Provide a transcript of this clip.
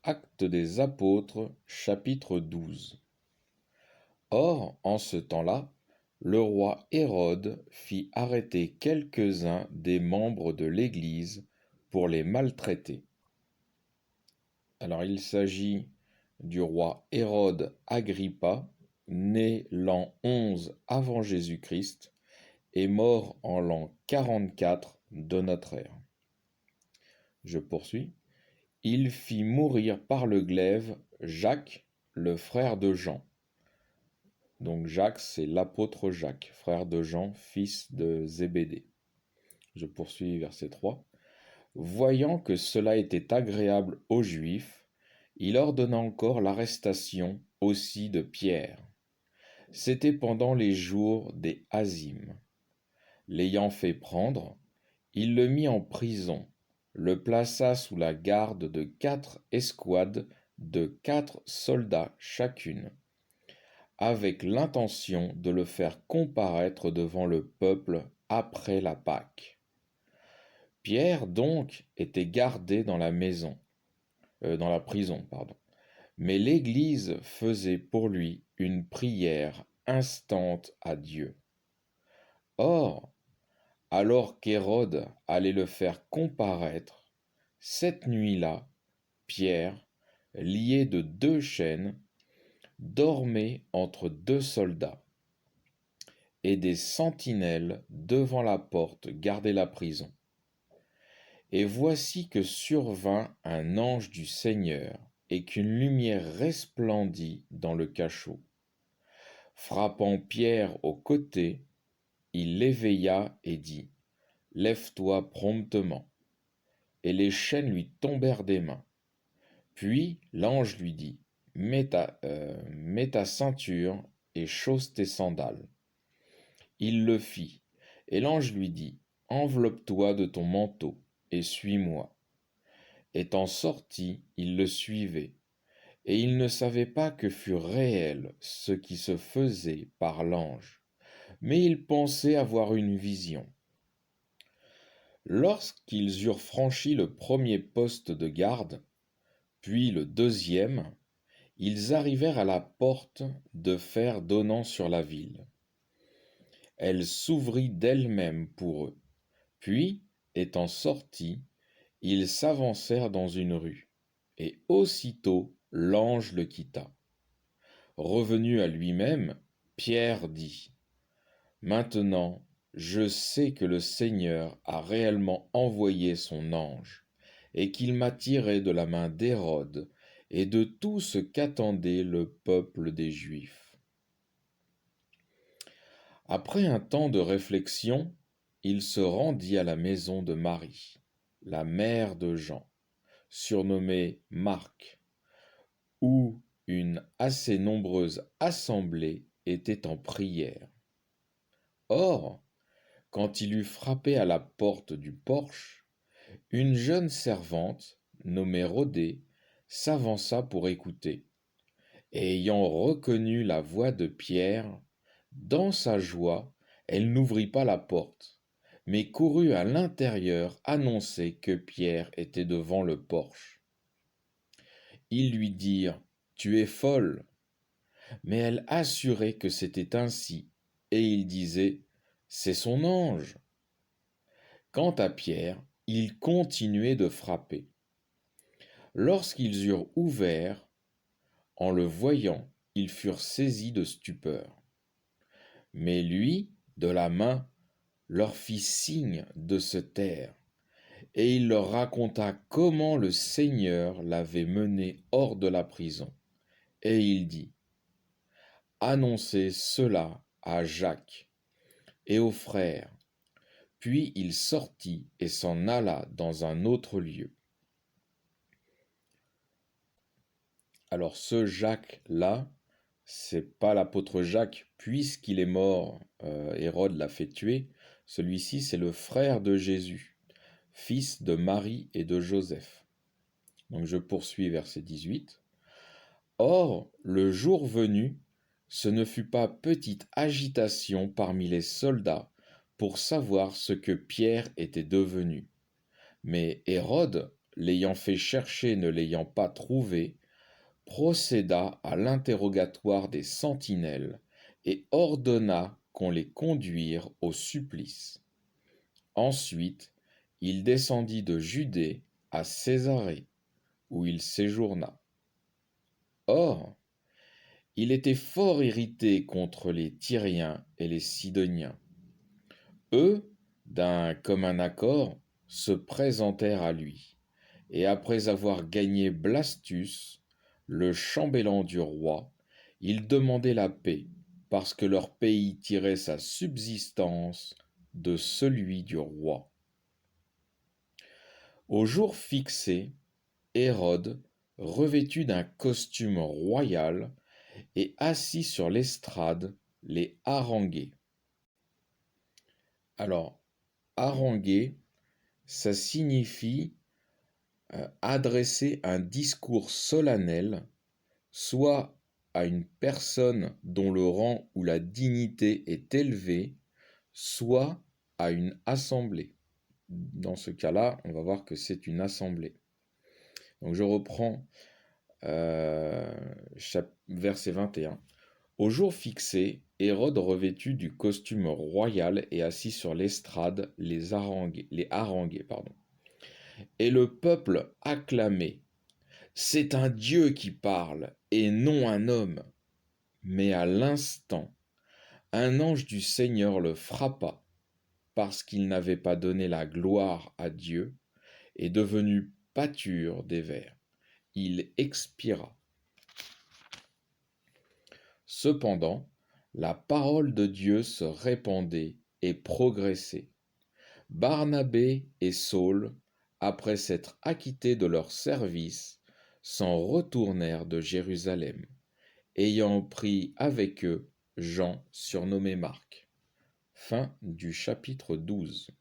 Actes des Apôtres, chapitre 12. Or, en ce temps-là, le roi Hérode fit arrêter quelques-uns des membres de l'Église pour les maltraiter. Alors il s'agit du roi Hérode Agrippa, né l'an 11 avant Jésus-Christ et mort en l'an 44 de notre ère. Je poursuis. Il fit mourir par le glaive Jacques, le frère de Jean. Donc Jacques, c'est l'apôtre Jacques, frère de Jean, fils de Zébédée. Je poursuis verset 3. Voyant que cela était agréable aux Juifs, il ordonna encore l'arrestation aussi de Pierre. C'était pendant les jours des Azim. L'ayant fait prendre, il le mit en prison, le plaça sous la garde de 4 escouades de 4 soldats chacune, avec l'intention de le faire comparaître devant le peuple après la Pâque. Pierre donc était gardé dans la prison, mais l'Église faisait pour lui une prière instante à Dieu. Or, alors qu'Hérode allait le faire comparaître, cette nuit-là, Pierre, lié de 2 chaînes, dormait entre 2 soldats, et des sentinelles devant la porte gardaient la prison. Et voici que survint un ange du Seigneur, et qu'une lumière resplendit dans le cachot. Frappant Pierre au côté, il l'éveilla et dit : « Lève-toi promptement. » Et les chaînes lui tombèrent des mains. Puis l'ange lui dit : « Mets ta ceinture et chausse tes sandales. » Il le fit, et l'ange lui dit : « Enveloppe-toi de ton manteau, et suis-moi. » Étant sorti, il le suivait, et il ne savait pas que fût réel ce qui se faisait par l'ange, mais il pensait avoir une vision. Lorsqu'ils eurent franchi le premier poste de garde, puis le deuxième, ils arrivèrent à la porte de fer donnant sur la ville. Elle s'ouvrit d'elle-même pour eux. Puis, étant sortis, ils s'avancèrent dans une rue, et aussitôt l'ange le quitta. Revenu à lui-même, Pierre dit : « Maintenant, je sais que le Seigneur a réellement envoyé son ange, et qu'il m'a tiré de la main d'Hérode et de tout ce qu'attendait le peuple des Juifs. » Après un temps de réflexion, il se rendit à la maison de Marie, la mère de Jean, surnommée Marc, où une assez nombreuse assemblée était en prière. Or, quand il eut frappé à la porte du porche, une jeune servante, nommée Rhodée, s'avança pour écouter, et ayant reconnu la voix de Pierre, dans sa joie, elle n'ouvrit pas la porte, mais courut à l'intérieur annoncer que Pierre était devant le porche. Ils lui dirent : « Tu es folle !» Mais elle assurait que c'était ainsi, et il disait : « C'est son ange !» Quant à Pierre, il continuait de frapper. Lorsqu'ils eurent ouvert, en le voyant, ils furent saisis de stupeur. Mais lui, de la main, leur fit signe de se taire, et il leur raconta comment le Seigneur l'avait mené hors de la prison. Et il dit : « Annoncez cela à Jacques et aux frères. » Puis il sortit et s'en alla dans un autre lieu. Alors ce Jacques-là, c'est pas l'apôtre Jacques, puisqu'il est mort, Hérode l'a fait tuer. Celui-ci, c'est le frère de Jésus, fils de Marie et de Joseph. Donc je poursuis verset 18. Or, le jour venu, ce ne fut pas petite agitation parmi les soldats pour savoir ce que Pierre était devenu. Mais Hérode l'ayant fait chercher ne l'ayant pas trouvé, procéda à l'interrogatoire des sentinelles et ordonna qu'on les conduire au supplice. Ensuite, il descendit de Judée à Césarée, où il séjourna. Or, il était fort irrité contre les Tyriens et les Sidoniens. Eux, d'un commun accord, se présentèrent à lui, et après avoir gagné Blastus, le chambellan du roi, ils demandaient la paix, parce que leur pays tirait sa subsistance de celui du roi. Au jour fixé, Hérode, revêtu d'un costume royal et assis sur l'estrade, les haranguait. Alors, haranguer, ça signifie adresser un discours solennel, soit à une personne dont le rang ou la dignité est élevé, soit à une assemblée. Dans ce cas-là, on va voir que c'est une assemblée. Donc je reprends verset 21. Au jour fixé, Hérode, revêtu du costume royal et assis sur l'estrade, les haranguait. Et le peuple acclamait. C'est un Dieu qui parle, et non un homme. Mais à l'instant, un ange du Seigneur le frappa, parce qu'il n'avait pas donné la gloire à Dieu, et devenu pâture des vers. Il expira. Cependant, la parole de Dieu se répandait et progressait. Barnabé et Saul, après s'être acquittés de leur service, s'en retournèrent de Jérusalem, ayant pris avec eux Jean surnommé Marc. Fin du chapitre 12.